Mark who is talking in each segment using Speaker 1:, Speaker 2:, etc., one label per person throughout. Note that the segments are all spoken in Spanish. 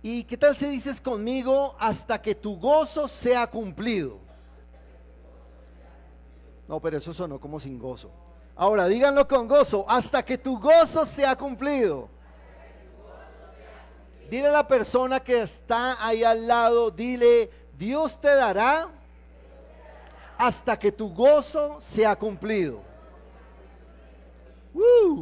Speaker 1: ¿Y qué tal si dices conmigo, hasta que tu gozo sea cumplido? No, pero eso sonó como sin gozo. Ahora díganlo con gozo, hasta que tu gozo sea cumplido. Dile a la persona que está ahí al lado, dile, Dios te dará hasta que tu gozo sea cumplido.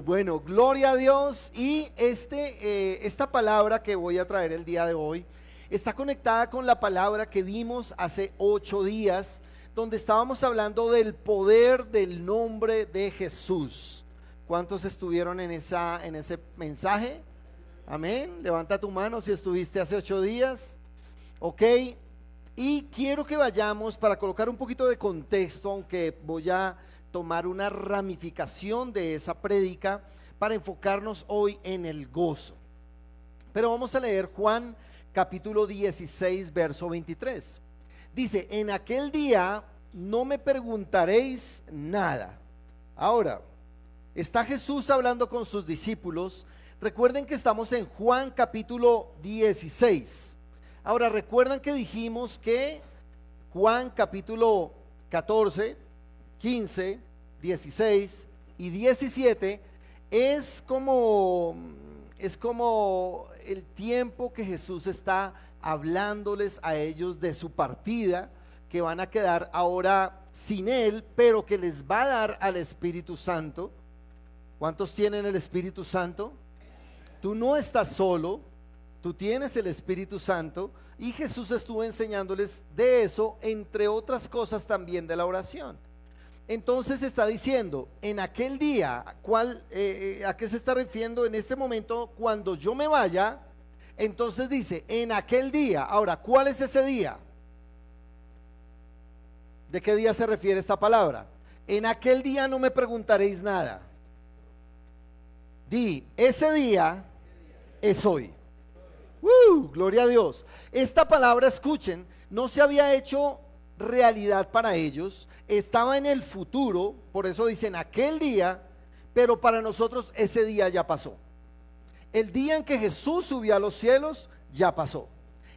Speaker 1: Bueno, gloria a Dios. Y esta palabra que voy a traer el día de hoy está conectada con la palabra que vimos hace 8 días, donde estábamos hablando del poder del nombre de Jesús. ¿Cuántos estuvieron en ese mensaje? Amén. Levanta tu mano si estuviste hace 8 días. Ok. Y quiero que vayamos para colocar un poquito de contexto, aunque voy a tomar una ramificación de esa prédica para enfocarnos hoy en el gozo. Pero vamos a leer Juan capítulo 16, verso 23. Dice, en aquel día no me preguntaréis nada. Ahora, está Jesús hablando con sus discípulos. Recuerden que estamos en Juan capítulo 16. Ahora, recuerdan que dijimos que Juan capítulo 14, 15, 16 y 17 es como el tiempo que Jesús está hablándoles a ellos de su partida, que van a quedar ahora sin Él, pero que les va a dar al Espíritu Santo. ¿Cuántos tienen el Espíritu Santo? Tú no estás solo, tú tienes el Espíritu Santo, y Jesús estuvo enseñándoles de eso, entre otras cosas también de la oración. Entonces está diciendo, en aquel día, ¿a qué se está refiriendo en este momento? Cuando yo me vaya, entonces dice, en aquel día. Ahora, ¿cuál es ese día? ¿De qué día se refiere esta palabra? En aquel día no me preguntaréis nada. Di, ese día es hoy. Gloria a Dios. Esta palabra, escuchen, no se había hecho realidad para ellos, estaba en el futuro, por eso dicen aquel día, pero para nosotros ese día ya pasó. El día en que Jesús subió a los cielos, ya pasó.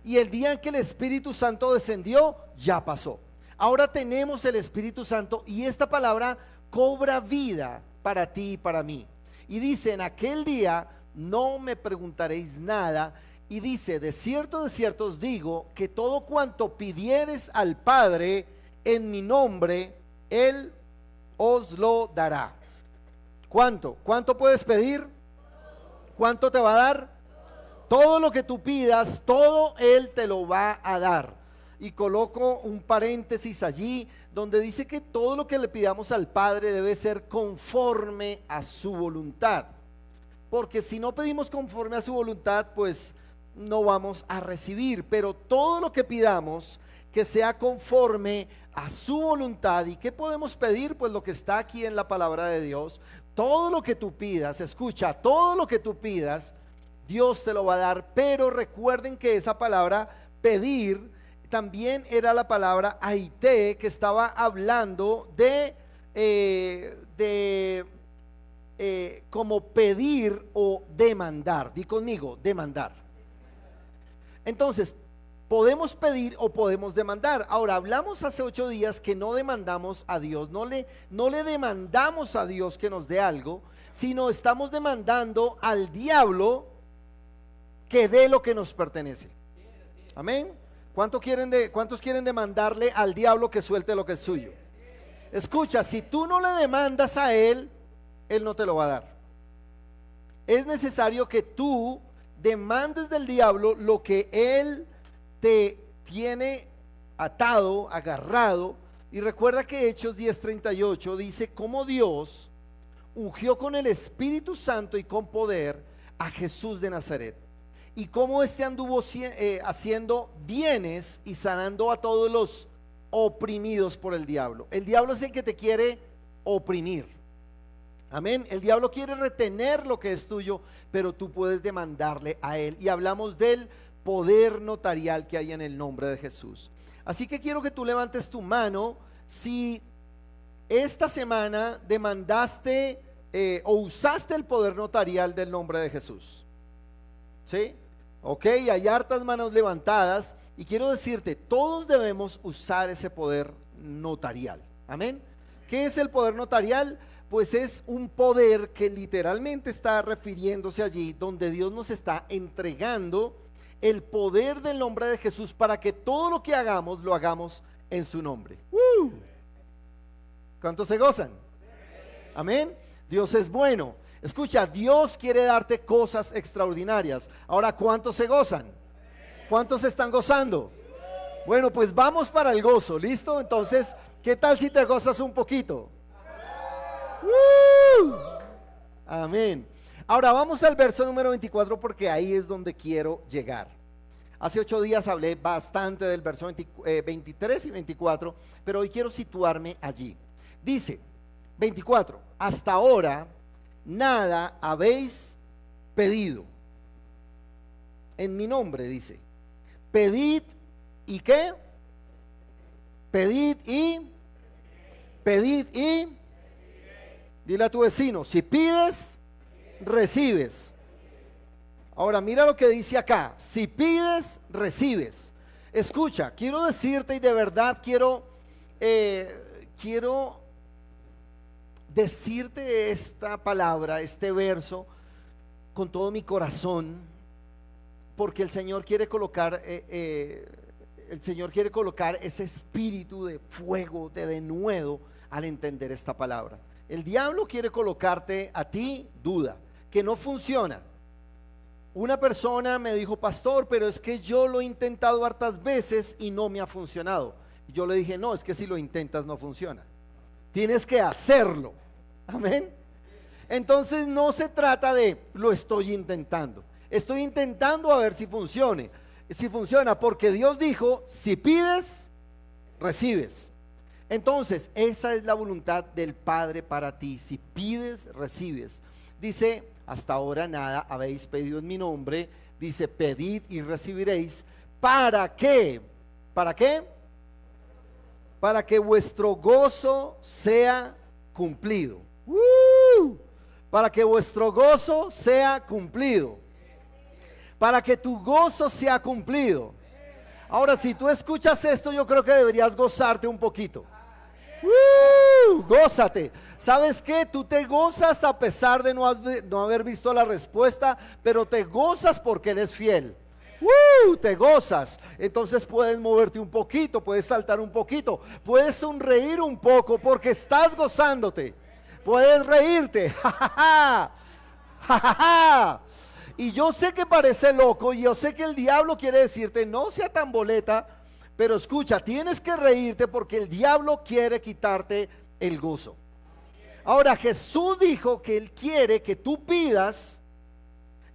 Speaker 1: Y el día en que el Espíritu Santo descendió, ya pasó. Ahora tenemos el Espíritu Santo y esta palabra cobra vida para ti y para mí. Y dice, en aquel día no me preguntaréis nada. Y dice, de cierto os digo, que todo cuanto pidieres al Padre en mi nombre, Él os lo dará. ¿Cuánto? ¿Cuánto puedes pedir? ¿Cuánto te va a dar? Todo lo que tú pidas, todo Él te lo va a dar. Y coloco un paréntesis allí, donde dice que todo lo que le pidamos al Padre debe ser conforme a su voluntad. Porque si no pedimos conforme a su voluntad, pues no vamos a recibir. Pero todo lo que pidamos, que sea conforme a su voluntad. ¿Y qué podemos pedir? Pues lo que está aquí en la palabra de Dios. Todo lo que tú pidas, escucha, todo lo que tú pidas, Dios te lo va a dar. Pero recuerden que esa palabra pedir también era la palabra aite, que estaba hablando de como pedir o demandar. Di conmigo, demandar. Entonces, podemos pedir o podemos demandar. Ahora, hablamos hace 8 días que no demandamos a Dios, no le demandamos a Dios que nos dé algo, sino estamos demandando al diablo que dé lo que nos pertenece. Amén. ¿Cuántos quieren demandarle al diablo que suelte lo que es suyo? Escucha, si tú no le demandas a él, él no te lo va a dar. Es necesario que tú demandes del diablo lo que él te tiene atado, agarrado. Y recuerda que Hechos 10:38 dice cómo Dios ungió con el Espíritu Santo y con poder a Jesús de Nazaret, y cómo anduvo haciendo bienes y sanando a todos los oprimidos por el diablo. El diablo es el que te quiere oprimir. Amén. El diablo quiere retener lo que es tuyo, pero tú puedes demandarle a él. Y hablamos del poder notarial que hay en el nombre de Jesús. Así que quiero que tú levantes tu mano si esta semana demandaste o usaste el poder notarial del nombre de Jesús. ¿Sí? Ok, hay hartas manos levantadas y quiero decirte, todos debemos usar ese poder notarial. Amén. ¿Qué es el poder notarial? Pues es un poder que literalmente está refiriéndose allí donde Dios nos está entregando el poder del nombre de Jesús para que todo lo que hagamos lo hagamos en su nombre. ¿Cuántos se gozan? Amén. Dios es bueno. Escucha, Dios quiere darte cosas extraordinarias. Ahora, ¿cuántos se gozan? ¿Cuántos se están gozando? Bueno, pues vamos para el gozo, ¿listo? Entonces, ¿qué tal si te gozas un poquito? Amén. Ahora vamos al verso número 24 porque ahí es donde quiero llegar. Hace 8 días hablé bastante del verso 23 y 24, pero hoy quiero situarme allí. Dice 24, hasta ahora nada habéis pedido en mi nombre, dice. Pedid y ¿qué? Pedid y dile a tu vecino, si pides, recibes. Ahora mira lo que dice acá, si pides, recibes. Escucha, quiero decirte y de verdad quiero decirte esta palabra, este verso, con todo mi corazón, porque el Señor quiere colocar ese espíritu de fuego, de denuedo al entender esta palabra. El diablo quiere colocarte a ti duda, que no funciona. Una persona me dijo, pastor, pero es que yo lo he intentado hartas veces y no me ha funcionado. Y yo le dije, no, es que si lo intentas no funciona. Tienes que hacerlo. Amén. Entonces no se trata de lo estoy intentando. Estoy intentando a ver si funcione. Si funciona, porque Dios dijo, si pides, recibes. Entonces, esa es la voluntad del Padre para ti. Si pides, recibes. Dice, hasta ahora nada habéis pedido en mi nombre. Dice, pedid y recibiréis. ¿Para qué? ¿Para qué? Para que vuestro gozo sea cumplido. Para que vuestro gozo sea cumplido. Para que tu gozo sea cumplido. Ahora, si tú escuchas esto, yo creo que deberías gozarte un poquito. Gózate. ¿Sabes qué? Tú te gozas a pesar de no haber visto la respuesta, pero te gozas porque Él es fiel. Te gozas. Entonces puedes moverte un poquito, puedes saltar un poquito, puedes sonreír un poco porque estás gozándote. Puedes reírte. Y yo sé que parece loco, y yo sé que el diablo quiere decirte, no sea tan boleta, pero escucha, tienes que reírte porque el diablo quiere quitarte el gozo. Ahora, Jesús dijo que Él quiere que tú pidas,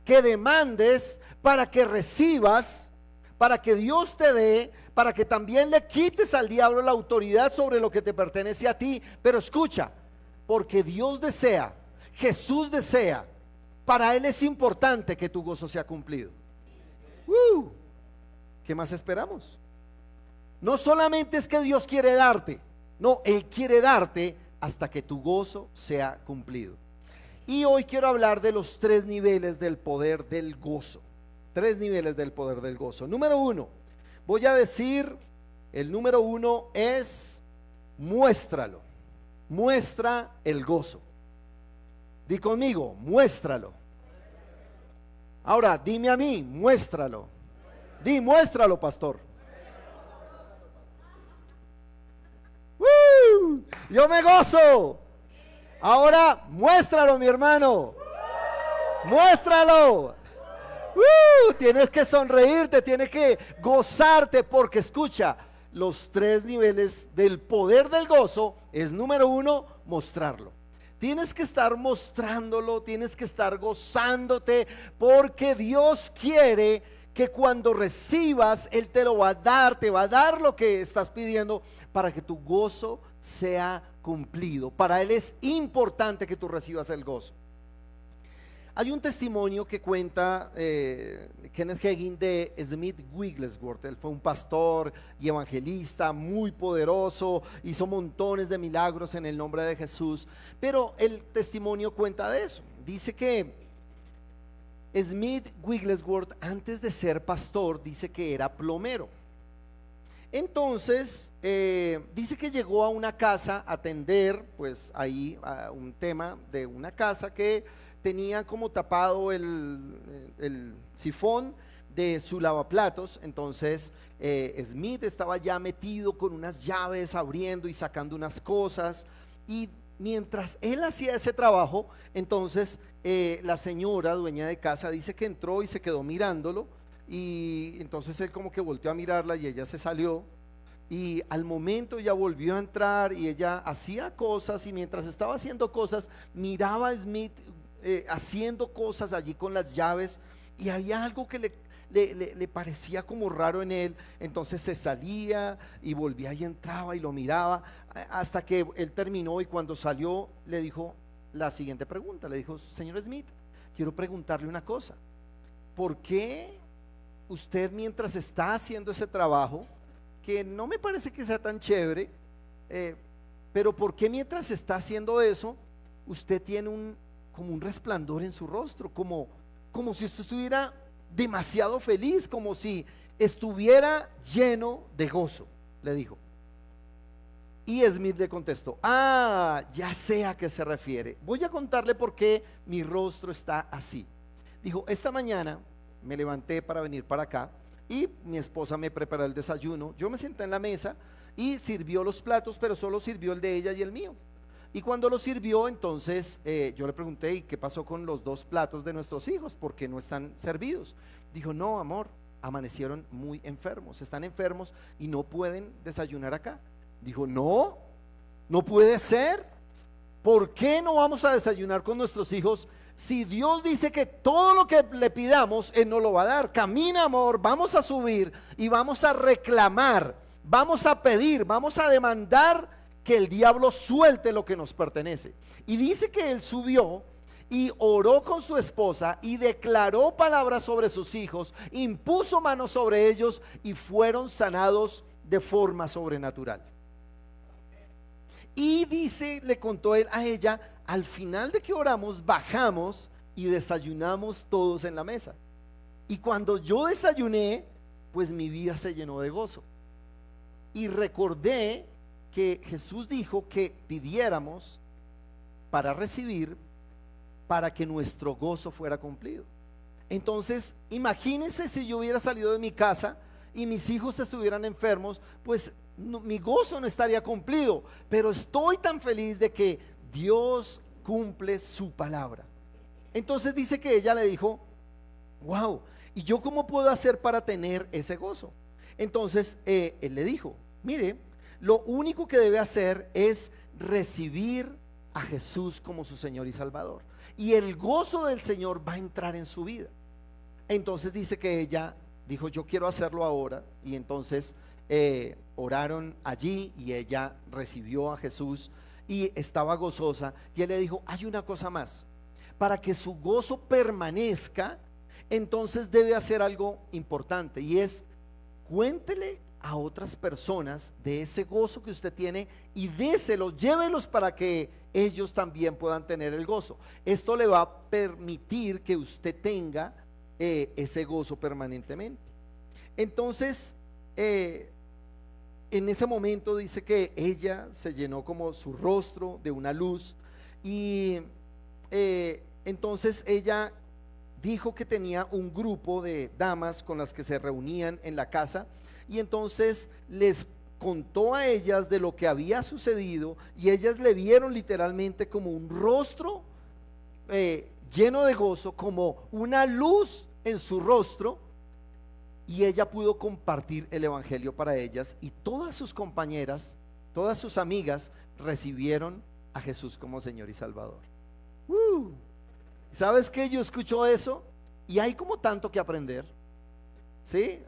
Speaker 1: que demandes, para que recibas, para que Dios te dé, para que también le quites al diablo la autoridad sobre lo que te pertenece a ti. Pero escucha, porque Dios desea, Jesús desea, para Él es importante que tu gozo sea cumplido. ¿Qué más esperamos? No solamente es que Dios quiere darte, no, Él quiere darte hasta que tu gozo sea cumplido. Y hoy quiero hablar de los 3 niveles del poder del gozo. 3 niveles del poder del gozo. Número 1, voy a decir, el número 1 es muéstralo. Muestra el gozo. Di conmigo, muéstralo. Ahora, dime a mí, muéstralo. Di, muéstralo, pastor. Yo me gozo. Ahora, muéstralo, mi hermano. Muéstralo. Tienes que sonreírte, tienes que gozarte, porque escucha, los 3 niveles del poder del gozo es número 1, mostrarlo. Tienes que estar mostrándolo, tienes que estar gozándote, porque Dios quiere que cuando recibas, Él te lo va a dar, te va a dar lo que estás pidiendo para que tu gozo sea cumplido. Para Él es importante que tú recibas el gozo. Hay un testimonio que cuenta Kenneth Hagin de Smith Wigglesworth. Él fue un pastor y evangelista muy poderoso, hizo montones de milagros en el nombre de Jesús, pero el testimonio cuenta de eso. Dice que Smith Wigglesworth, antes de ser pastor, dice que era plomero. Entonces, dice que llegó a una casa a atender, pues ahí, a un tema de una casa que tenía como tapado el sifón de su lavaplatos. Entonces, Smith estaba ya metido con unas llaves, abriendo y sacando unas cosas. Y mientras él hacía ese trabajo, entonces la señora dueña de casa dice que entró y se quedó mirándolo. Y entonces él como que volteó a mirarla y ella se salió. Y al momento ella volvió a entrar y ella hacía cosas, y mientras estaba haciendo cosas miraba a Smith haciendo cosas allí con las llaves, y había algo que le parecía como raro en él. Entonces se salía y volvía y entraba y lo miraba hasta que él terminó, y cuando salió le dijo la siguiente pregunta. Le dijo: señor Smith, quiero preguntarle una cosa. ¿Por qué usted, mientras está haciendo ese trabajo, que no me parece que sea tan chévere, pero por qué mientras está haciendo eso, usted tiene como un resplandor en su rostro, como si usted estuviera demasiado feliz, como si estuviera lleno de gozo? Le dijo. Y Smith le contestó: ya sé a qué se refiere. Voy a contarle por qué mi rostro está así. Dijo: esta mañana me levanté para venir para acá, y mi esposa me preparó el desayuno. Yo me senté en la mesa y sirvió los platos, pero solo sirvió el de ella y el mío. Y cuando lo sirvió, entonces yo le pregunté: ¿y qué pasó con los 2 platos de nuestros hijos? ¿Por qué no están servidos? Dijo: no, amor, amanecieron muy enfermos, están enfermos y no pueden desayunar acá. Dijo: no, no puede ser. ¿Por qué no vamos a desayunar con nuestros hijos? Si Dios dice que todo lo que le pidamos, Él nos lo va a dar. Camina, amor, vamos a subir y vamos a reclamar, vamos a pedir, vamos a demandar que el diablo suelte lo que nos pertenece. Y dice que él subió y oró con su esposa y declaró palabras sobre sus hijos, impuso manos sobre ellos y fueron sanados de forma sobrenatural. Y dice, le contó él a ella: al final de que oramos, bajamos y desayunamos todos en la mesa. Y cuando yo desayuné, pues mi vida se llenó de gozo. Y recordé que Jesús dijo que pidiéramos para recibir, para que nuestro gozo fuera cumplido. Entonces, imagínense si yo hubiera salido de mi casa y mis hijos estuvieran enfermos, pues mi gozo no estaría cumplido. Pero estoy tan feliz de que Dios cumple su palabra. Entonces dice que ella le dijo: wow, ¿y yo cómo puedo hacer para tener ese gozo? Entonces él le dijo: mire, lo único que debe hacer es recibir a Jesús como su Señor y Salvador, y el gozo del Señor va a entrar en su vida. Entonces dice que ella dijo: yo quiero hacerlo ahora. Y entonces oraron allí y ella recibió a Jesús y estaba gozosa. Y él le dijo: hay una cosa más, para que su gozo permanezca, entonces debe hacer algo importante, y es: cuéntele a otras personas de ese gozo que usted tiene y déselo, llévelos para que ellos también puedan tener el gozo. Esto le va a permitir que usted tenga ese gozo permanentemente. Entonces en ese momento dice que ella se llenó como su rostro de una luz, y entonces ella dijo que tenía un grupo de damas con las que se reunían en la casa, y entonces les contó a ellas de lo que había sucedido, y ellas le vieron literalmente como un rostro lleno de gozo, como una luz en su rostro, y ella pudo compartir el evangelio para ellas, y todas sus compañeras, todas sus amigas recibieron a Jesús como Señor y Salvador. ¿Sabes qué? Yo escucho eso y hay como tanto que aprender, ¿sí?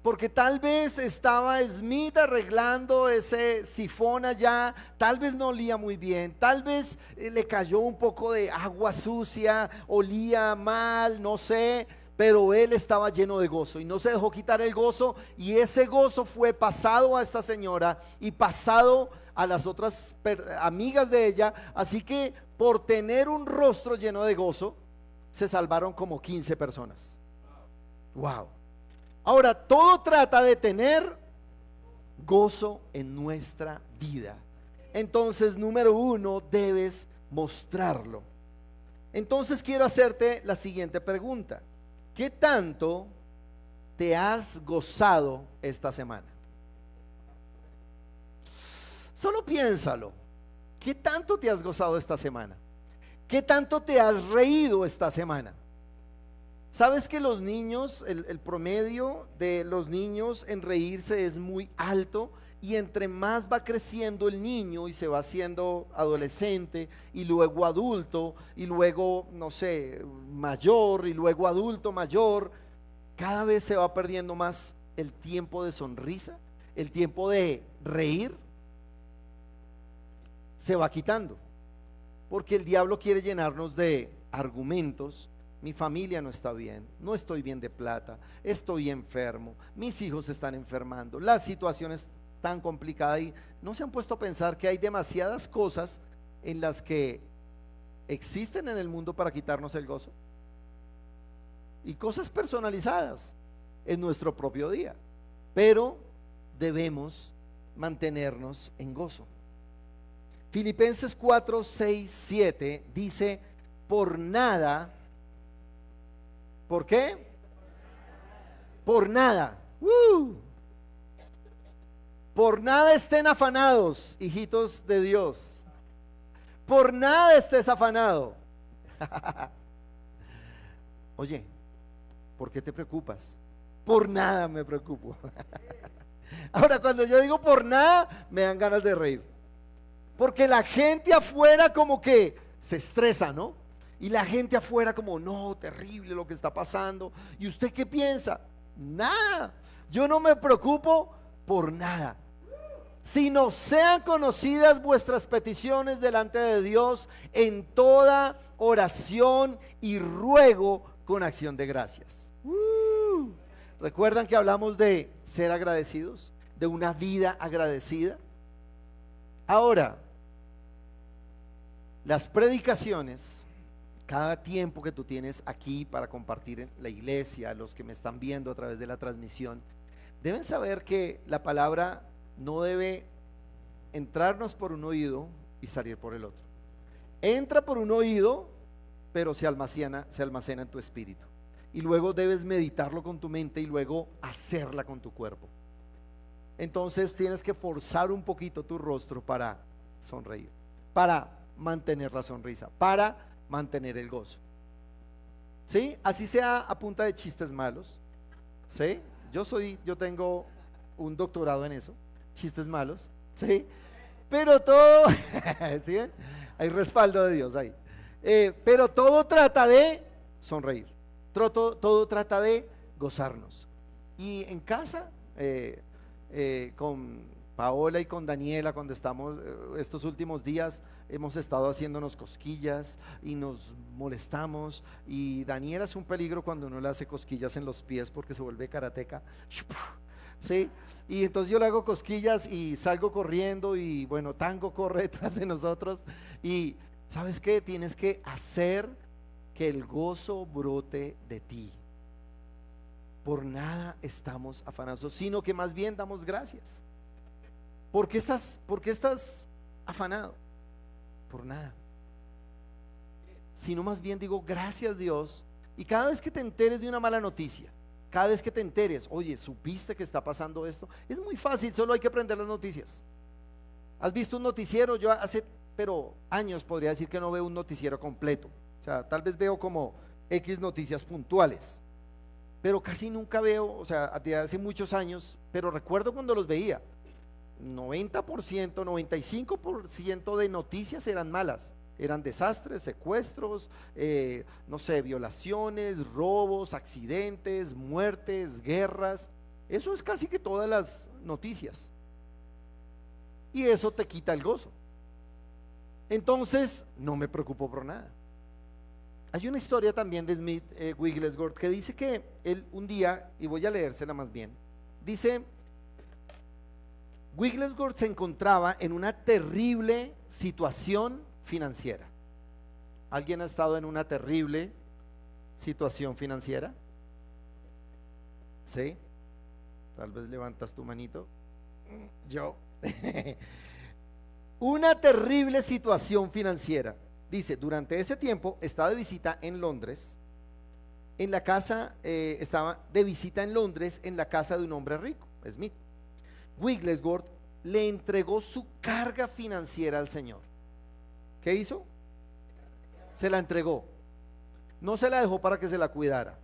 Speaker 1: Porque tal vez estaba Smith arreglando ese sifón allá, tal vez no olía muy bien, tal vez le cayó un poco de agua sucia, olía mal, no sé, pero él estaba lleno de gozo y no se dejó quitar el gozo, y ese gozo fue pasado a esta señora y pasado a las otras amigas de ella. Así que por tener un rostro lleno de gozo, se salvaron como 15 personas. Wow. Ahora, todo trata de tener gozo en nuestra vida. Entonces, número uno, debes mostrarlo. Entonces quiero hacerte la siguiente pregunta: ¿qué tanto te has gozado esta semana? Solo piénsalo. ¿Qué tanto te has gozado esta semana? ¿Qué tanto te has reído esta semana? ¿Sabes que los niños, el promedio de los niños en reírse es muy alto? Y entre más va creciendo el niño y se va haciendo adolescente y luego adulto y luego, no sé, mayor y luego adulto mayor, cada vez se va perdiendo más el tiempo de sonrisa, el tiempo de reír se va quitando, porque el diablo quiere llenarnos de argumentos. Mi familia no está bien, no estoy bien de plata, estoy enfermo, mis hijos se están enfermando, la situación es tan complicada, y no se han puesto a pensar que hay demasiadas cosas en las que existen en el mundo para quitarnos el gozo, y cosas personalizadas en nuestro propio día, pero debemos mantenernos en gozo. Filipenses 4, 6, 7 dice: por nada. ¿Por qué? Por nada. Por nada estén afanados, hijitos de Dios. Por nada estés afanado. Oye, ¿por qué te preocupas? Por nada me preocupo. Ahora, cuando yo digo por nada, me dan ganas de reír. Porque la gente afuera como que se estresa, ¿no? Y la gente afuera como, no, terrible lo que está pasando. ¿Y usted qué piensa? Nada. Yo no me preocupo por nada. Sino sean conocidas vuestras peticiones delante de Dios en toda oración y ruego con acción de gracias. ¿Recuerdan que hablamos de ser agradecidos? De una vida agradecida. Ahora, las predicaciones, cada tiempo que tú tienes aquí para compartir en la iglesia, los que me están viendo a través de la transmisión, deben saber que la palabra no debe entrarnos por un oído y salir por el otro. Entra por un oído, pero se almacena en tu espíritu. Y luego debes meditarlo con tu mente y luego hacerla con tu cuerpo. Entonces tienes que forzar un poquito tu rostro para sonreír, para mantener la sonrisa, para mantener el gozo. ¿Sí? Así sea a punta de chistes malos. ¿Sí? Yo tengo un doctorado en eso, chistes malos. ¿Sí? Pero todo, ¿sí ven? Hay respaldo de Dios ahí. Pero todo trata de sonreír. Todo trata de gozarnos. Y en casa, con Paola y con Daniela, cuando estamos estos últimos días, hemos estado haciéndonos cosquillas y nos molestamos, y Daniela es un peligro cuando uno le hace cosquillas en los pies porque se vuelve karateca, ¿sí? Y entonces yo le hago cosquillas y salgo corriendo, y bueno, Tango corre detrás de nosotros, y ¿sabes qué? Tienes que hacer que el gozo brote de ti. Por nada estamos afanosos, sino que más bien damos gracias. ¿Por qué estás afanado? Por nada. Sino más bien digo, gracias Dios. Y cada vez que te enteres de una mala noticia, cada vez que te enteres, oye, ¿supiste que está pasando esto? Es muy fácil, solo hay que prender las noticias. ¿Has visto un noticiero? Yo pero años podría decir que no veo un noticiero completo. O sea, tal vez veo como X noticias puntuales, pero casi nunca veo, o sea, de hace muchos años, pero recuerdo cuando los veía, 90%, 95% de noticias eran malas, eran desastres, secuestros, no sé, violaciones, robos, accidentes, muertes, guerras. Eso es casi que todas las noticias, y eso te quita el gozo. Entonces no me preocupo por nada. Hay una historia también de Smith Wigglesworth que dice que él un día, y voy a leérsela más bien, dice: Wigglesworth se encontraba en una terrible situación financiera. ¿Alguien ha estado en una terrible situación financiera? ¿Sí? Tal vez levantas tu manito. Yo. Una terrible situación financiera. Dice, durante ese tiempo estaba de visita en Londres, en la casa, estaba de visita en Londres en la casa de un hombre rico, Smith. Wigglesworth le entregó su carga financiera al Señor. ¿Qué hizo? Se la entregó. No se la dejó para que se la cuidara,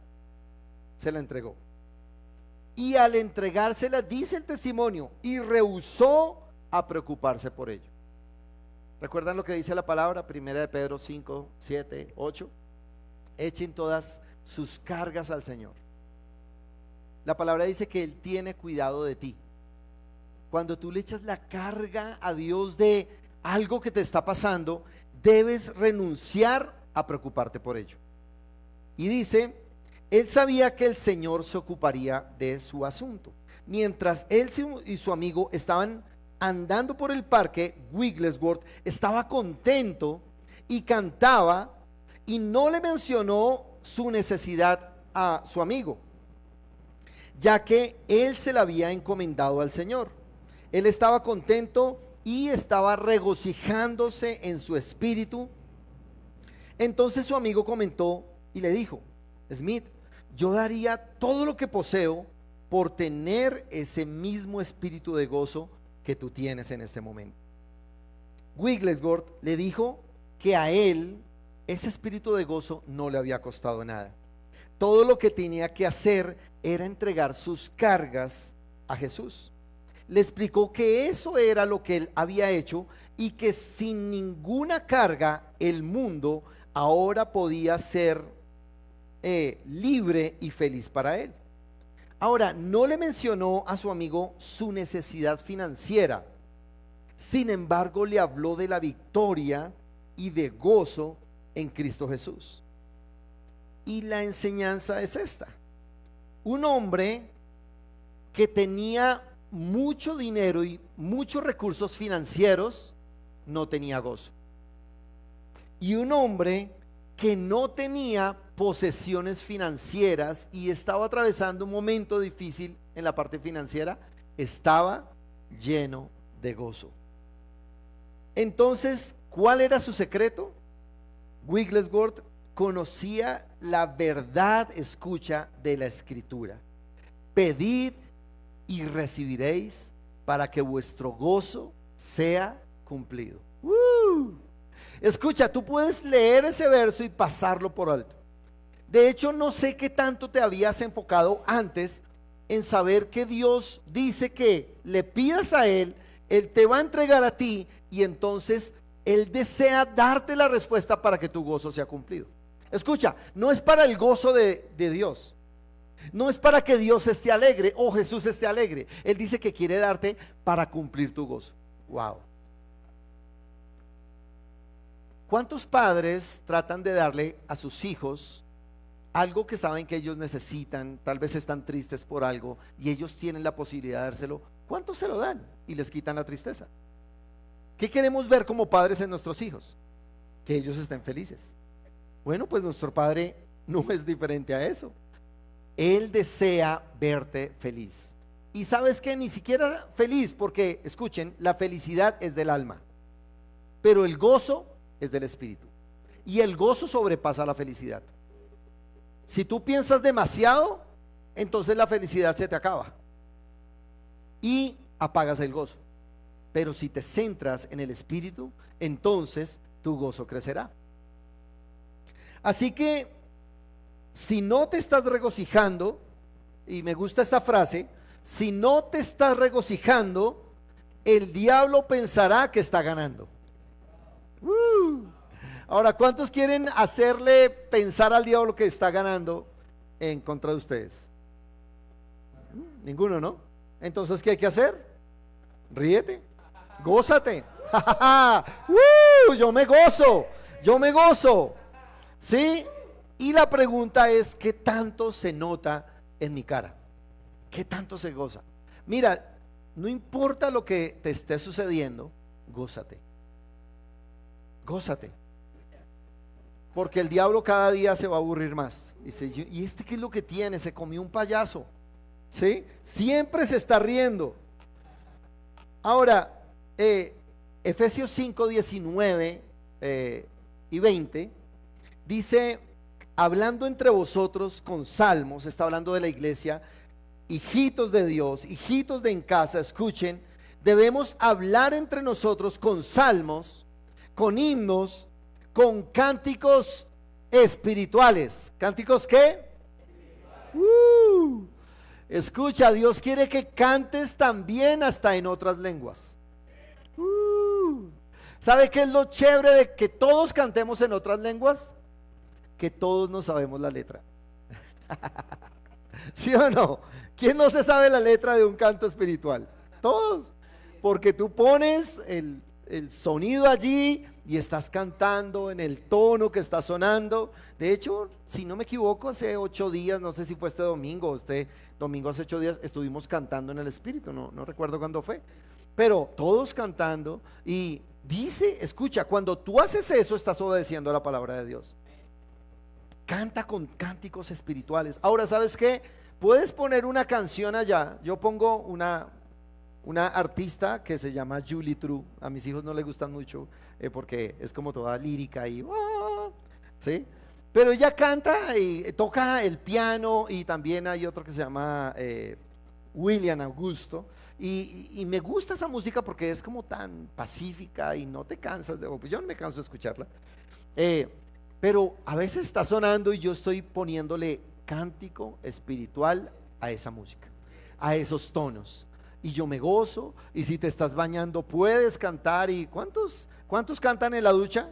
Speaker 1: se la entregó. Y al entregársela, dice el testimonio, y rehusó a preocuparse por ello. ¿Recuerdan lo que dice la palabra? Primera de Pedro 5, 7, 8. Echen todas sus cargas al Señor. La palabra dice que Él tiene cuidado de ti. Cuando tú le echas la carga a Dios de algo que te está pasando, debes renunciar a preocuparte por ello. Y dice, él sabía que el Señor se ocuparía de su asunto. Mientras él y su amigo estaban andando por el parque, Wigglesworth estaba contento y cantaba, y no le mencionó su necesidad a su amigo, ya que él se la había encomendado al Señor. Él estaba contento y estaba regocijándose en su espíritu. Entonces su amigo comentó y le dijo, Smith, yo daría todo lo que poseo por tener ese mismo espíritu de gozo que tú tienes en este momento. Wigglesworth le dijo que a él ese espíritu de gozo no le había costado nada. Todo lo que tenía que hacer era entregar sus cargas a Jesús. Le explicó que eso era lo que él había hecho y que sin ninguna carga el mundo ahora podía ser libre y feliz para él. Ahora, no le mencionó a su amigo su necesidad financiera. Sin embargo, le habló de la victoria y de gozo en Cristo Jesús. Y la enseñanza es esta: un hombre que tenía mucho dinero y muchos recursos financieros no tenía gozo, y un hombre que no tenía posesiones financieras y estaba atravesando un momento difícil en la parte financiera, estaba lleno de gozo. Entonces, ¿cuál era su secreto? Wigglesworth conocía la verdad, escucha, de la Escritura: pedid y recibiréis para que vuestro gozo sea cumplido. Escucha, tú puedes leer ese verso y pasarlo por alto. De hecho, no sé qué tanto te habías enfocado antes en saber que Dios dice que le pidas a Él, Él te va a entregar a ti, y entonces Él desea darte la respuesta para que tu gozo sea cumplido. Escucha, no es para el gozo de Dios, no es para que Dios esté alegre o Jesús esté alegre. Él dice que quiere darte para cumplir tu gozo. Wow. ¿Cuántos padres tratan de darle a sus hijos algo que saben que ellos necesitan? Tal vez están tristes por algo y ellos tienen la posibilidad de dárselo. ¿Cuántos se lo dan y les quitan la tristeza? ¿Qué queremos ver como padres en nuestros hijos? Que ellos estén felices. Bueno, pues nuestro Padre no es diferente a eso. Él desea verte feliz. Y sabes que ni siquiera feliz, porque escuchen, la felicidad es del alma, pero el gozo es del espíritu, y el gozo sobrepasa la felicidad. Si tú piensas demasiado, entonces la felicidad se te acaba y apagas el gozo. Pero si te centras en el espíritu, entonces tu gozo crecerá. Así que si no te estás regocijando, y me gusta esta frase, si no te estás regocijando, el diablo pensará que está ganando. Ahora, ¿cuántos quieren hacerle pensar al diablo que está ganando en contra de ustedes? Ninguno, ¿no? Entonces, ¿qué hay que hacer? Ríete, gózate. Yo me gozo. ¿Sí? Y la pregunta es, ¿qué tanto se nota en mi cara? ¿Qué tanto se goza? Mira, no importa lo que te esté sucediendo, gózate. Gózate. porque el diablo cada día se va a aburrir más. Dice, ¿y este qué es lo que tiene? Se comió un payaso, ¿sí? Siempre se está riendo. Ahora, Efesios 5, 19 y 20 dice, hablando entre vosotros con salmos, está hablando de la iglesia, hijitos de Dios, hijitos de en casa, escuchen, debemos hablar entre nosotros con salmos, con himnos, con cánticos espirituales. ¿Cánticos qué? Escucha, Dios quiere que cantes también hasta en otras lenguas. ¿Sabe qué es lo chévere de que todos cantemos en otras lenguas? Que todos no sabemos la letra. ¿Sí o no? ¿Quién no se sabe la letra de un canto espiritual? Todos. Porque tú pones el sonido allí y estás cantando en el tono que está sonando. De hecho, si no me equivoco, hace 8 días, no sé si fue este domingo o este domingo hace 8 días, estuvimos cantando en el Espíritu, no recuerdo cuándo fue, pero todos cantando. Y dice, escucha, cuando tú haces eso, estás obedeciendo a la palabra de Dios. Canta con cánticos espirituales. Ahora, ¿sabes qué? Puedes poner una canción allá. Yo pongo una artista que se llama Julie True. A mis hijos no les gustan mucho porque es como toda lírica y ¿sí? Pero ella canta y toca el piano, y también hay otro que se llama William Augusto, y me gusta esa música porque es como tan pacífica y no te cansas pues yo no me canso de escucharla, pero a veces está sonando y yo estoy poniéndole cántico espiritual a esa música, a esos tonos, y yo me gozo. Y si te estás bañando puedes cantar. ¿Y cuántos cantan en la ducha?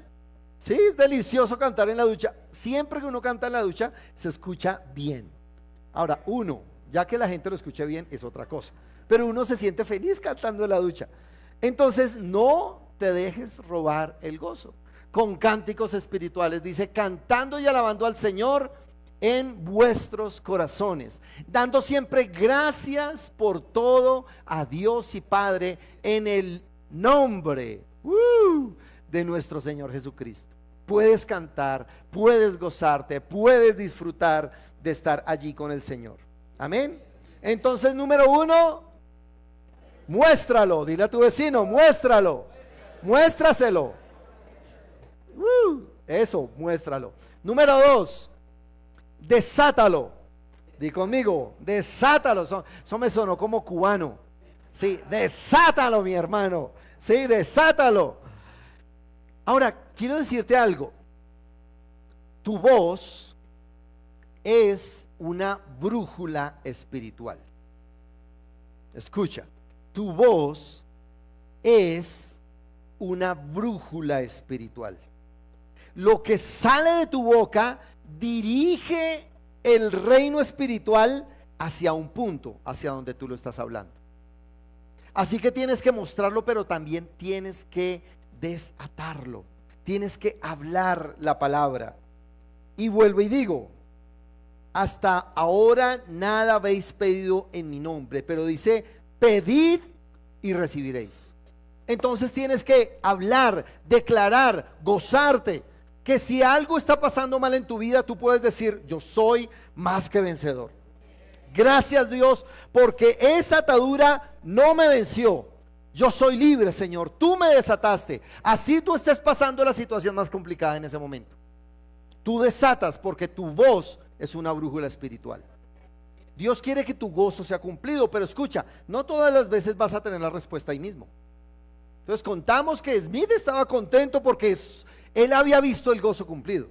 Speaker 1: Sí, es delicioso cantar en la ducha. Siempre que uno canta en la ducha se escucha bien. Ahora, ya que la gente lo escuche bien es otra cosa, pero uno se siente feliz cantando en la ducha. Entonces no te dejes robar el gozo con cánticos espirituales. Dice, cantando y alabando al Señor en vuestros corazones, dando siempre gracias por todo a Dios y Padre en el nombre de nuestro Señor Jesucristo. Puedes cantar, puedes gozarte, puedes disfrutar de estar allí con el Señor. Amén. Entonces, número 1, muéstralo. Dile a tu vecino, muéstralo. Muéstraselo. Eso, muéstralo. Número 2, desátalo. Di conmigo, desátalo. Eso me sonó como cubano. Sí, desátalo, mi hermano. Sí, desátalo. Ahora, quiero decirte algo. Tu voz es una brújula espiritual. Escucha, tu voz es una brújula espiritual. Lo que sale de tu boca dirige el reino espiritual hacia un punto, hacia donde tú lo estás hablando. Así que tienes que mostrarlo, pero también tienes que desatarlo. Tienes que hablar la palabra. Y vuelvo y digo, hasta ahora nada habéis pedido en mi nombre, pero dice, pedid y recibiréis. Entonces tienes que hablar, declarar, gozarte, que si algo está pasando mal en tu vida, tú puedes decir, yo soy más que vencedor. Gracias, Dios, porque esa atadura no me venció. Yo soy libre, Señor, tú me desataste. Así tú estés pasando la situación más complicada en ese momento, tú desatas, porque tu voz es una brújula espiritual. Dios quiere que tu gozo sea cumplido, pero escucha, no todas las veces vas a tener la respuesta ahí mismo. Entonces contamos que Smith estaba contento porque él había visto el gozo cumplido,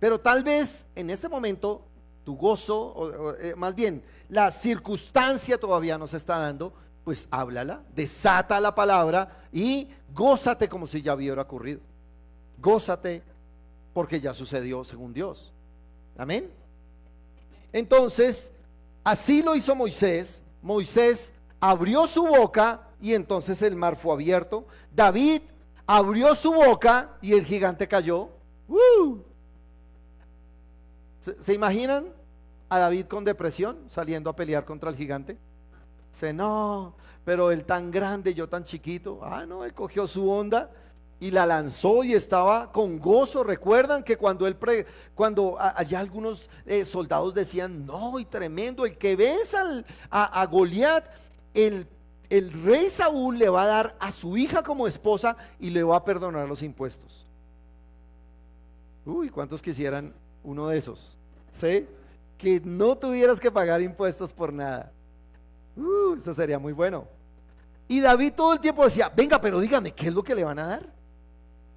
Speaker 1: pero tal vez en este momento tu gozo, más bien la circunstancia todavía no se está dando. Pues háblala, desata la palabra y gózate como si ya hubiera ocurrido. Gózate porque ya sucedió según Dios. Amén. Entonces, así lo hizo Moisés. Moisés abrió su boca y entonces el mar fue abierto. David abrió su boca y el gigante cayó. ¿Se imaginan a David con depresión saliendo a pelear contra el gigante? Dice, no, pero él tan grande, yo tan chiquito. No, él cogió su onda y la lanzó y estaba con gozo. Recuerdan que allá algunos soldados decían, no, y tremendo, el que venza a Goliat, el rey Saúl le va a dar a su hija como esposa y le va a perdonar los impuestos. Uy, ¿cuántos quisieran uno de esos? ¿Sí? Que no tuvieras que pagar impuestos por nada. Eso sería muy bueno. Y David todo el tiempo decía, venga, pero dígame, ¿qué es lo que le van a dar?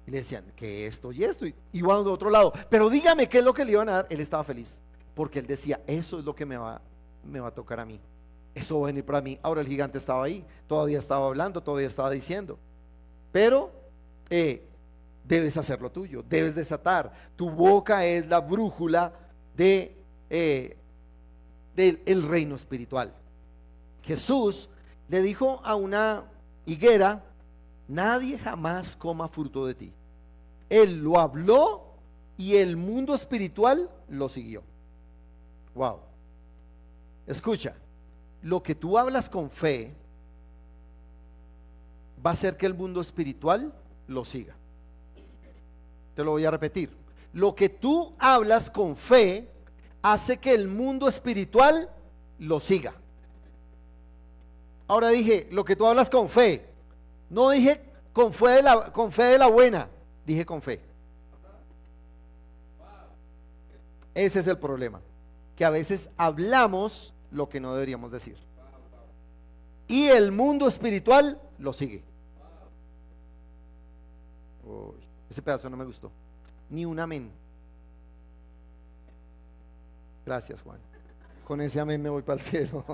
Speaker 1: Y le decían, que esto y esto. Y iban de otro lado, pero dígame, ¿qué es lo que le iban a dar? Él estaba feliz, porque él decía, eso es lo que me va a tocar a mí. Eso va a venir para mí. Ahora el gigante estaba ahí, todavía estaba hablando, todavía estaba diciendo, pero debes hacer lo tuyo, debes desatar. Tu boca es la brújula del reino espiritual. Jesús le dijo a una higuera, nadie jamás coma fruto de ti. Él lo habló y el mundo espiritual lo siguió. Wow. Escucha, lo que tú hablas con fe va a hacer que el mundo espiritual lo siga. Te lo voy a repetir. Lo que tú hablas con fe hace que el mundo espiritual lo siga. Ahora dije, lo que tú hablas con fe. No dije con fe de la buena, dije con fe. Ese es el problema, que a veces hablamos lo que no deberíamos decir y el mundo espiritual lo sigue. Uy, ese pedazo no me gustó, ni un amén. Gracias, Juan, con ese amén me voy para el cielo.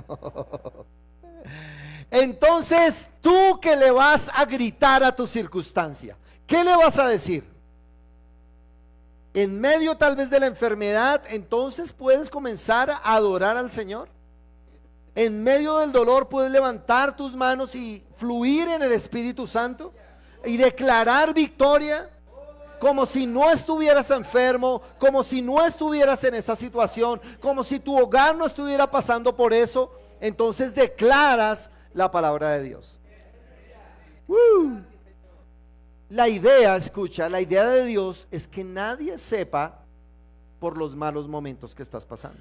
Speaker 1: Entonces, tú que le vas a gritar a tu circunstancia, ¿qué le vas a decir? En medio tal vez de la enfermedad, entonces puedes comenzar a adorar al Señor. En medio del dolor puedes levantar tus manos y fluir en el Espíritu Santo y declarar victoria, como si no estuvieras enfermo, como si no estuvieras en esa situación, como si tu hogar no estuviera pasando por eso. Entonces declaras la palabra de Dios. La idea, escucha, la idea de Dios es que nadie sepa por los malos momentos que estás pasando.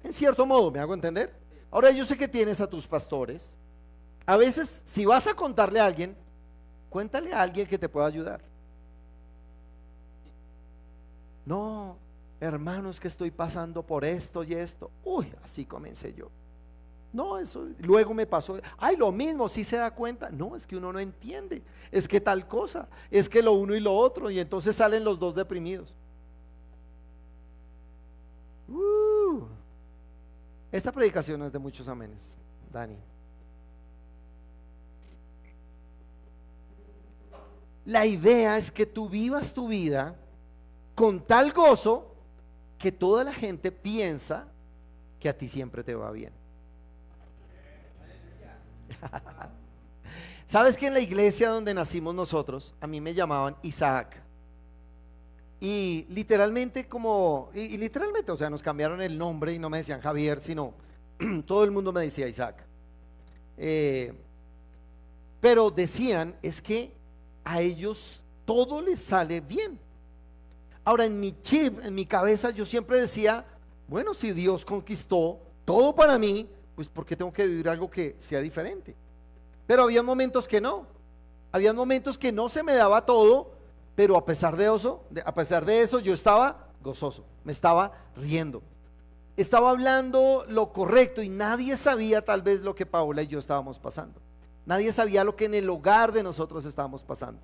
Speaker 1: En cierto modo, ¿me hago entender? Ahora yo sé que tienes a tus pastores. A veces, si vas a contarle a alguien, cuéntale a alguien que te pueda ayudar. No, hermanos, que estoy pasando por esto y esto. Uy, así comencé yo. No, eso luego me pasó. Ay, lo mismo, si se da cuenta. No, es que uno no entiende. Es que tal cosa, es que lo uno y lo otro. Y entonces salen los dos deprimidos. Esta predicación es de muchos amenes, Dani. La idea es que tú vivas tu vida con tal gozo que toda la gente piensa que a ti siempre te va bien. ¿Sabes que en la iglesia donde nacimos nosotros, a mí me llamaban Isaac? Y literalmente literalmente, o sea, nos cambiaron el nombre y no me decían Javier, sino todo el mundo me decía Isaac. Pero decían, es que a ellos todo les sale bien. Ahora en mi chip, en mi cabeza, yo siempre decía, bueno, si Dios conquistó todo para mí, pues ¿por qué tengo que vivir algo que sea diferente? Pero había momentos que no, había momentos que no se me daba todo, pero a pesar de eso yo estaba gozoso, me estaba riendo, estaba hablando lo correcto y nadie sabía tal vez lo que Paola y yo estábamos pasando. Nadie sabía lo que en el hogar de nosotros estábamos pasando.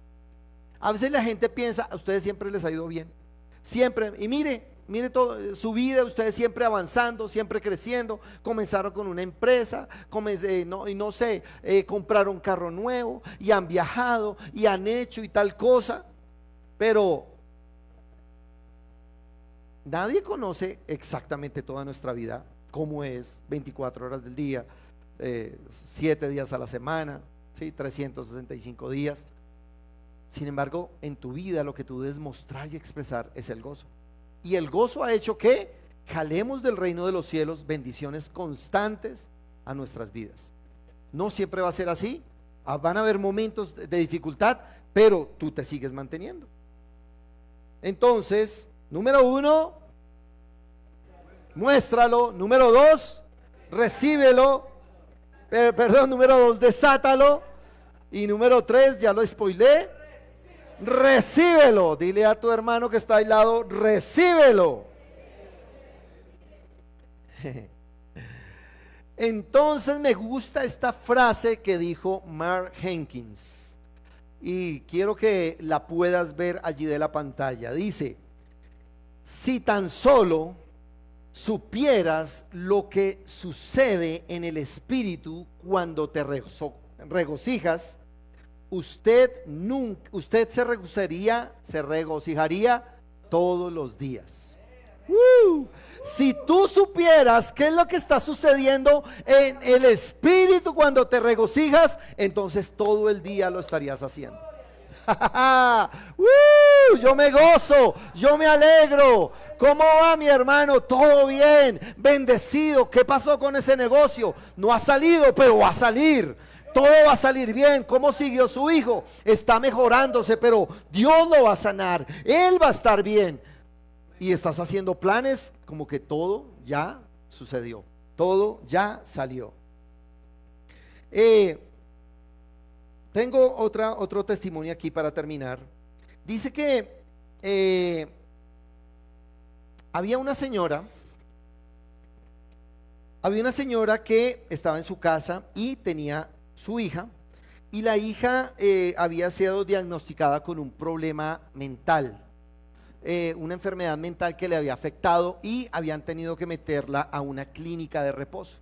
Speaker 1: A veces la gente piensa, a ustedes siempre les ha ido bien, siempre, y mire todo, su vida, ustedes siempre avanzando, siempre creciendo. Comenzaron con una empresa, compraron un carro nuevo y han viajado y han hecho y tal cosa, pero nadie conoce exactamente toda nuestra vida, cómo es 24 horas del día, 7 días a la semana, ¿sí? 365 días. Sin embargo, en tu vida lo que tú debes mostrar y expresar es el gozo. Y el gozo ha hecho que jalemos del reino de los cielos bendiciones constantes a nuestras vidas. No siempre va a ser así. Van a haber momentos de dificultad, pero tú te sigues manteniendo. Entonces, número 1, muéstralo. Número 2, recíbelo. Perdón, número 2, desátalo. Y número 3, ya lo spoilé, recíbelo. Dile a tu hermano que está al lado, recíbelo. Entonces me gusta esta frase que dijo Mark Jenkins, y quiero que la puedas ver allí de la pantalla. Dice: si tan solo supieras lo que sucede en el espíritu cuando te regocijas, usted se regocijaría todos los días. Si tú supieras qué es lo que está sucediendo en el espíritu cuando te regocijas, entonces todo el día lo estarías haciendo. Yo me gozo, yo me alegro. ¿Cómo va, mi hermano? Todo bien, bendecido. ¿Qué pasó con ese negocio? No ha salido, pero va a salir. Todo va a salir bien. ¿Cómo siguió su hijo? Está mejorándose, pero Dios lo va a sanar. Él va a estar bien. Y estás haciendo planes como que todo ya sucedió, todo ya salió. Tengo otro testimonio aquí para terminar. Dice que había una señora que estaba en su casa y tenía su hija, y la hija había sido diagnosticada con un problema mental. Una enfermedad mental que le había afectado, y habían tenido que meterla a una clínica de reposo.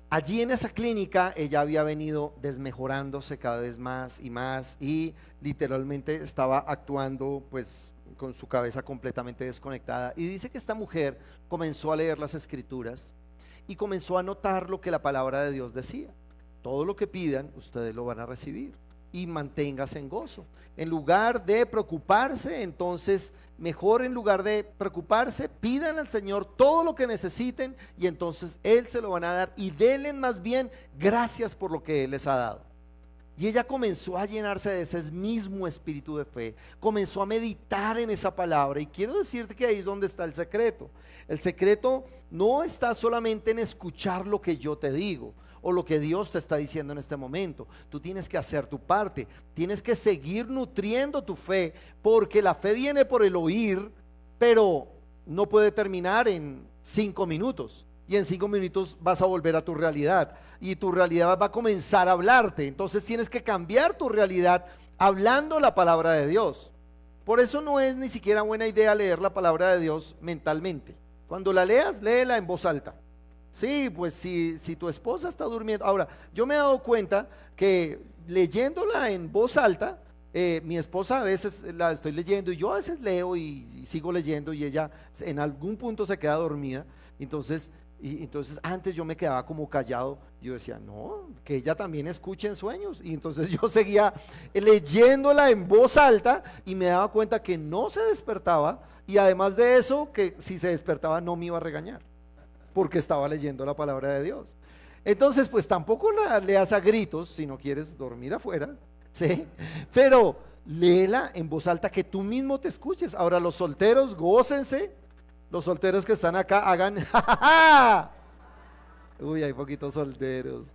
Speaker 1: Allí en esa clínica ella había venido desmejorándose cada vez más y más, y literalmente estaba actuando pues con su cabeza completamente desconectada. Y dice que esta mujer comenzó a leer las escrituras y comenzó a notar lo que la palabra de Dios decía: todo lo que pidan ustedes lo van a recibir, y manténgase en gozo. En lugar de preocuparse, entonces mejor, en lugar de preocuparse, pidan al Señor todo lo que necesiten, y entonces Él se lo van a dar, y denle más bien gracias por lo que Él les ha dado. Y ella comenzó a llenarse de ese mismo espíritu de fe, comenzó a meditar en esa palabra. Y quiero decirte que ahí es donde está el secreto. El secreto no está solamente en escuchar lo que yo te digo o lo que Dios te está diciendo en este momento. Tú tienes que hacer tu parte, tienes que seguir nutriendo tu fe, porque la fe viene por el oír, pero no puede terminar en 5 minutos, y en 5 minutos vas a volver a tu realidad, y tu realidad va a comenzar a hablarte. Entonces tienes que cambiar tu realidad hablando la palabra de Dios. Por eso no es ni siquiera buena idea leer la palabra de Dios mentalmente. Cuando la leas, léela en voz alta. Sí, pues si tu esposa está durmiendo. Ahora, yo me he dado cuenta que leyéndola en voz alta, mi esposa a veces la estoy leyendo, y yo a veces leo y sigo leyendo, y ella en algún punto se queda dormida. Entonces antes yo me quedaba como callado. Yo decía, no, que ella también escuche en sueños. Y entonces yo seguía leyéndola en voz alta, y me daba cuenta que no se despertaba, y además de eso, que si se despertaba no me iba a regañar, porque estaba leyendo la palabra de Dios. Entonces pues tampoco la leas a gritos si no quieres dormir afuera, ¿sí? Pero léela en voz alta, que tú mismo te escuches. Ahora, los solteros, gócense. Los solteros que están acá, hagan uy, hay poquitos solteros.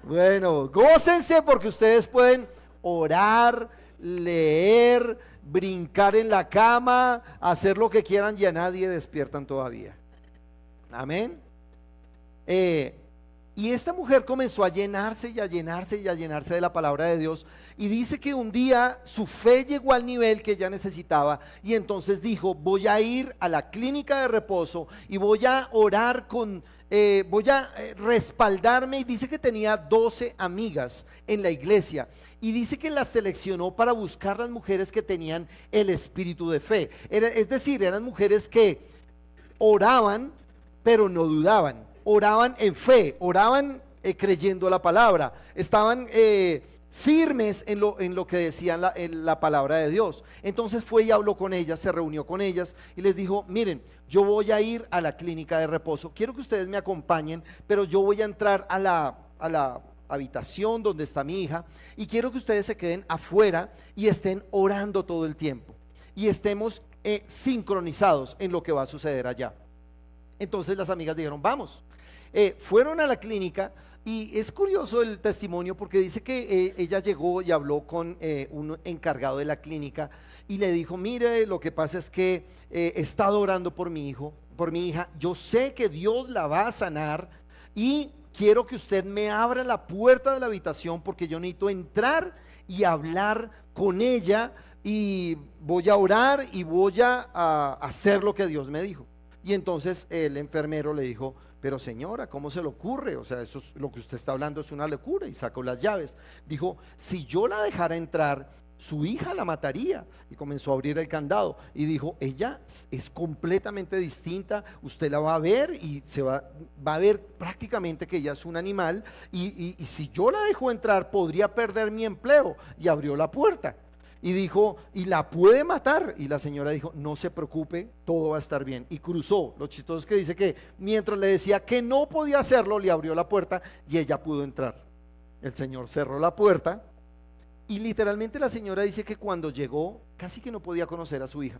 Speaker 1: Bueno, gócense, porque ustedes pueden orar, leer, brincar en la cama, hacer lo que quieran, y a nadie despiertan todavía. Amén. Y esta mujer comenzó a llenarse y a llenarse y a llenarse de la palabra de Dios, y dice que un día su fe llegó al nivel que ella necesitaba, y entonces dijo: voy a ir a la clínica de reposo y voy a orar voy a respaldarme. Y dice que tenía 12 amigas en la iglesia, y dice que las seleccionó para buscar las mujeres que tenían el espíritu de fe. Es decir, eran mujeres que oraban pero no dudaban, oraban en fe, oraban creyendo la palabra, estaban firmes en lo que decían la palabra de Dios. Entonces fue y habló con ellas, se reunió con ellas y les dijo: miren, yo voy a ir a la clínica de reposo, quiero que ustedes me acompañen, pero yo voy a entrar a habitación donde está mi hija y quiero que ustedes se queden afuera y estén orando todo el tiempo y estemos sincronizados en lo que va a suceder allá. Entonces las amigas dijeron, vamos. Fueron a la clínica y es curioso el testimonio porque dice que ella llegó y habló con un encargado de la clínica y le dijo, mire, lo que pasa es que he estado orando por mi hijo, por mi hija, yo sé que Dios la va a sanar y quiero que usted me abra la puerta de la habitación porque yo necesito entrar y hablar con ella y voy a orar y voy a hacer lo que Dios me dijo. Y entonces el enfermero le dijo, pero señora, ¿cómo se le ocurre? O sea, eso es, lo que usted está hablando es una locura. Y sacó las llaves. Dijo, si yo la dejara entrar, su hija la mataría. Y comenzó a abrir el candado y dijo, ella es completamente distinta, usted la va a ver y va a ver prácticamente que ella es un animal y si yo la dejo entrar podría perder mi empleo. Y abrió la puerta y dijo, y la puede matar. Y la señora dijo, no se preocupe, todo va a estar bien. Y cruzó. Lo chistoso es que dice que mientras le decía que no podía hacerlo, le abrió la puerta y ella pudo entrar. El señor cerró la puerta y literalmente la señora dice que cuando llegó casi que no podía conocer a su hija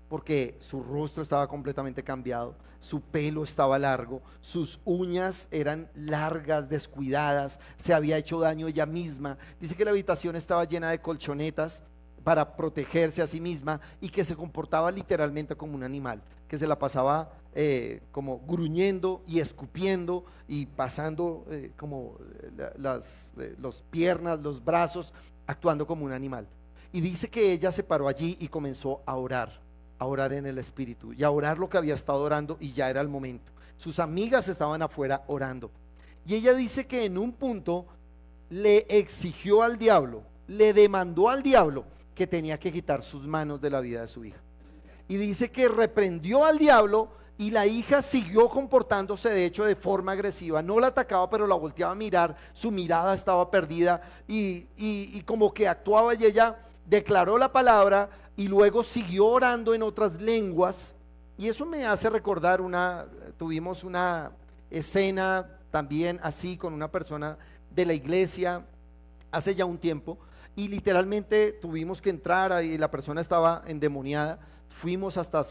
Speaker 1: porque su rostro estaba completamente cambiado, su pelo estaba largo, sus uñas eran largas, descuidadas, se había hecho daño ella misma. Dice que la habitación estaba llena de colchonetas para protegerse a sí misma y que se comportaba literalmente como un animal, que se la pasaba como gruñendo y escupiendo y pasando como las piernas, los brazos, actuando como un animal. Y dice que ella se paró allí y comenzó a orar en el espíritu y a orar lo que había estado orando y ya era el momento. Sus amigas estaban afuera orando y ella dice que en un punto le exigió al diablo, le demandó al diablo que tenía que quitar sus manos de la vida de su hija. Y dice que reprendió al diablo y la hija siguió comportándose de hecho de forma agresiva, no la atacaba pero la volteaba a mirar, su mirada estaba perdida y como que actuaba y ella declaró la palabra y luego siguió orando en otras lenguas. Y eso me hace recordar tuvimos una escena también así con una persona de la iglesia hace ya un tiempo y literalmente tuvimos que entrar y la persona estaba endemoniada. Fuimos hasta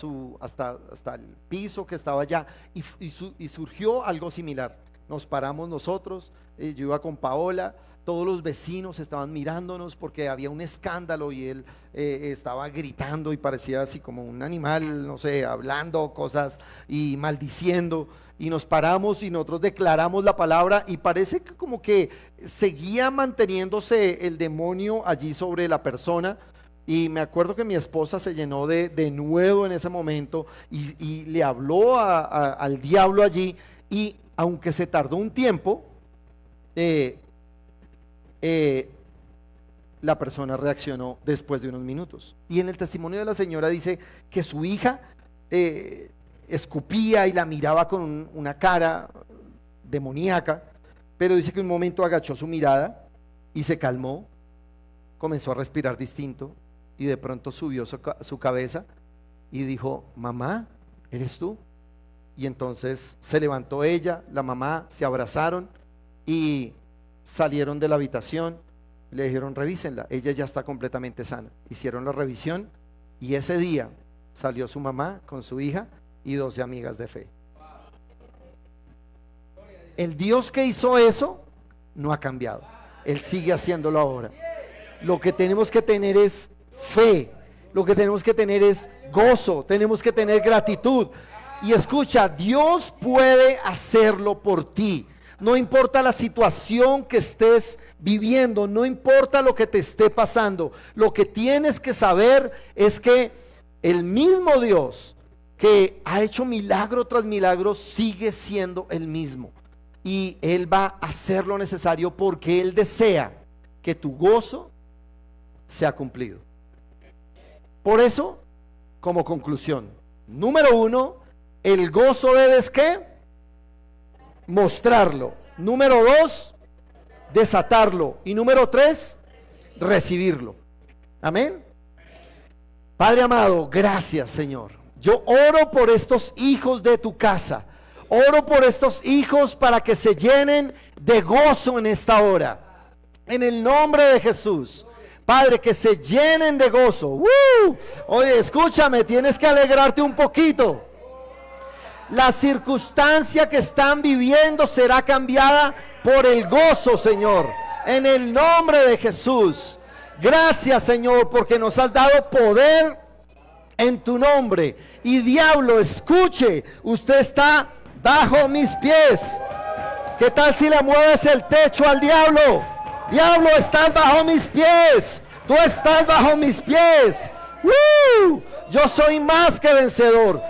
Speaker 1: el piso que estaba allá y surgió algo similar. Nos paramos nosotros, yo iba con Paola, todos los vecinos estaban mirándonos porque había un escándalo y él estaba gritando y parecía así como un animal, no sé, hablando cosas y maldiciendo. Y nos paramos y nosotros declaramos la palabra y parece que como que seguía manteniendo,se el demonio allí sobre la persona. Y me acuerdo que mi esposa se llenó de nuevo en ese momento y le habló al diablo allí. Y aunque se tardó un tiempo, la persona reaccionó después de unos minutos. Y en el testimonio de la señora dice que su hija escupía y la miraba con una cara demoníaca, pero dice que un momento agachó su mirada y se calmó, comenzó a respirar distinto y de pronto subió su cabeza y dijo, mamá, ¿eres tú? Y entonces se levantó ella, la mamá, se abrazaron y salieron de la habitación. Le dijeron, revísenla, ella ya está completamente sana. Hicieron la revisión y ese día salió su mamá con su hija y 12 amigas de fe. El Dios que hizo eso no ha cambiado, Él sigue haciéndolo ahora. Lo que tenemos que tener es fe, lo que tenemos que tener es gozo, tenemos que tener gratitud. Y escucha, Dios puede hacerlo por ti. No importa la situación que estés viviendo, no importa lo que te esté pasando, lo que tienes que saber es que el mismo Dios que ha hecho milagro tras milagro sigue siendo el mismo y Él va a hacer lo necesario porque Él desea que tu gozo sea cumplido. Por eso, como conclusión, número 1, el gozo debes ¿qué? Mostrarlo. Número 2, desatarlo. Y número 3, recibirlo. Amén. Padre amado, gracias Señor. Yo oro por estos hijos de tu casa. Oro por estos hijos para que se llenen de gozo en esta hora. En el nombre de Jesús. Padre, que se llenen de gozo. Oye, escúchame, tienes que alegrarte un poquito. La circunstancia que están viviendo será cambiada por el gozo, Señor. En el nombre de Jesús. Gracias, Señor, porque nos has dado poder en tu nombre. Y diablo, escuche, usted está bajo mis pies. ¿Qué tal si le mueves el techo al diablo? Diablo, estás bajo mis pies. Tú estás bajo mis pies. Yo soy más que vencedor.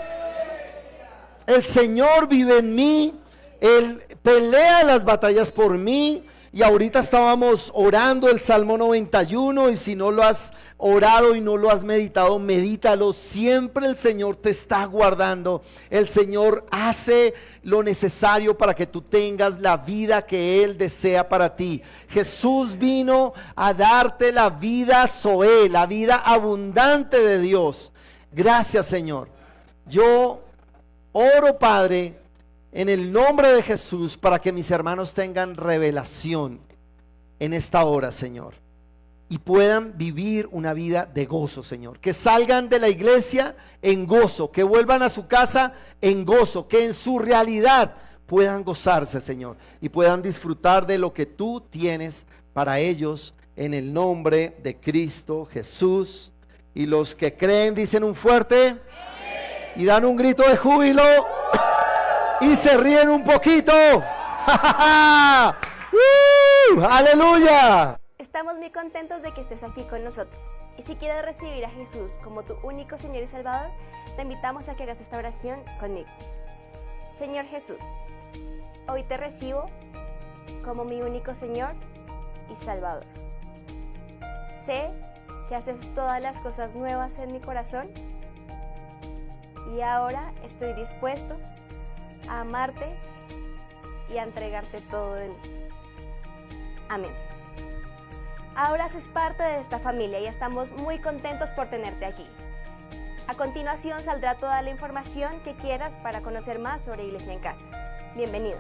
Speaker 1: El Señor vive en mí. Él pelea las batallas por mí. Y ahorita estábamos orando el Salmo 91. Y si no lo has orado y no lo has meditado, medítalo. Siempre el Señor te está guardando. El Señor hace lo necesario para que tú tengas la vida que Él desea para ti. Jesús vino a darte la vida Zoe, la vida abundante de Dios. Gracias, Señor. Yo oro, Padre, en el nombre de Jesús, para que mis hermanos tengan revelación en esta hora, Señor, y puedan vivir una vida de gozo, Señor. Que salgan de la iglesia en gozo, que vuelvan a su casa en gozo, que en su realidad puedan gozarse, Señor, y puedan disfrutar de lo que tú tienes para ellos, en el nombre de Cristo Jesús. Y los que creen dicen un fuerte amén, y dan un grito de júbilo y se ríen un poquito. ¡Aleluya!
Speaker 2: Estamos muy contentos de que estés aquí con nosotros. Y si quieres recibir a Jesús como tu único Señor y Salvador, te invitamos a que hagas esta oración conmigo. Señor Jesús, hoy te recibo como mi único Señor y Salvador. Sé que haces todas las cosas nuevas en mi corazón y ahora estoy dispuesto a amarte y a entregarte todo de mí. Amén. Ahora haces parte de esta familia y estamos muy contentos por tenerte aquí. A continuación saldrá toda la información que quieras para conocer más sobre Iglesia en Casa. Bienvenido.